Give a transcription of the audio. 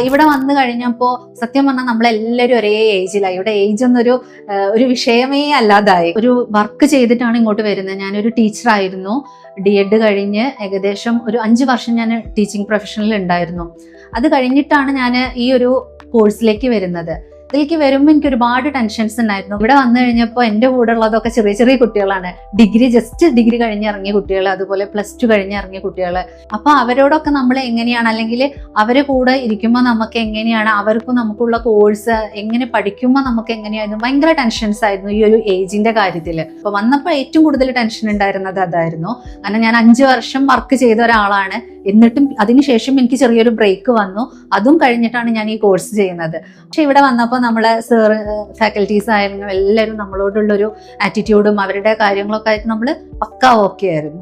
ഇവിടെ വന്നു കഴിഞ്ഞപ്പോൾ സത്യം പറഞ്ഞാൽ നമ്മളെല്ലാവരും ഒരേ ഏജിലായി. ഇവിടെ ഏജ് ഒരു വിഷയമേ അല്ലാതായി. ഒരു വർക്ക് ചെയ്തിട്ടാണ് ഇങ്ങോട്ട് വരുന്നത്. ഞാനൊരു ടീച്ചറായിരുന്നു. DED കഴിഞ്ഞ് ഏകദേശം ഒരു 5 വർഷം ഞാൻ ടീച്ചിങ് പ്രൊഫഷനിൽ ഉണ്ടായിരുന്നു. അത് കഴിഞ്ഞിട്ടാണ് ഞാൻ ഈ ഒരു കോഴ്സിലേക്ക് വരുന്നത്. ഇതിലേക്ക് വരുമ്പോൾ എനിക്ക് ഒരുപാട് ടെൻഷൻസ് ഉണ്ടായിരുന്നു. ഇവിടെ വന്നു കഴിഞ്ഞപ്പോൾ എൻ്റെ കൂടെ ഉള്ളതൊക്കെ ചെറിയ ചെറിയ കുട്ടികളാണ്. ജസ്റ്റ് ഡിഗ്രി കഴിഞ്ഞിറങ്ങിയ കുട്ടികൾ, അതുപോലെ +2 കഴിഞ്ഞിറങ്ങിയ കുട്ടികൾ. അപ്പോൾ അവരോടൊക്കെ നമ്മൾ എങ്ങനെയാണ്, അല്ലെങ്കിൽ അവരെ കൂടെ ഇരിക്കുമ്പോൾ നമുക്ക് എങ്ങനെയാണ്, അവർക്കും നമുക്കുള്ള കോഴ്സ് എങ്ങനെ പഠിക്കുമ്പോൾ നമുക്ക് എങ്ങനെയായിരുന്നു, ഭയങ്കര ടെൻഷൻസ് ആയിരുന്നു ഈ ഒരു ഏജിന്റെ കാര്യത്തിൽ. അപ്പോൾ വന്നപ്പോൾ ഏറ്റവും കൂടുതൽ ടെൻഷൻ ഉണ്ടായിരുന്നത് അതായിരുന്നു. കാരണം ഞാൻ 5 വർഷം വർക്ക് ചെയ്ത ഒരാളാണ്. എന്നിട്ടും അതിനുശേഷം എനിക്ക് ചെറിയൊരു ബ്രേക്ക് വന്നു. അതും കഴിഞ്ഞിട്ടാണ് ഞാൻ ഈ കോഴ്സ് ചെയ്യുന്നത്. പക്ഷെ ഇവിടെ വന്നപ്പോൾ നമ്മളെ ഫാക്കൽറ്റീസ് ആയിരുന്നു എല്ലാവരും നമ്മളോടുള്ളൊരു ആറ്റിറ്റ്യൂഡും അവരുടെ കാര്യങ്ങളൊക്കെ ആയിട്ട് നമ്മൾ പക്കാ ഓക്കെ ആയിരുന്നു.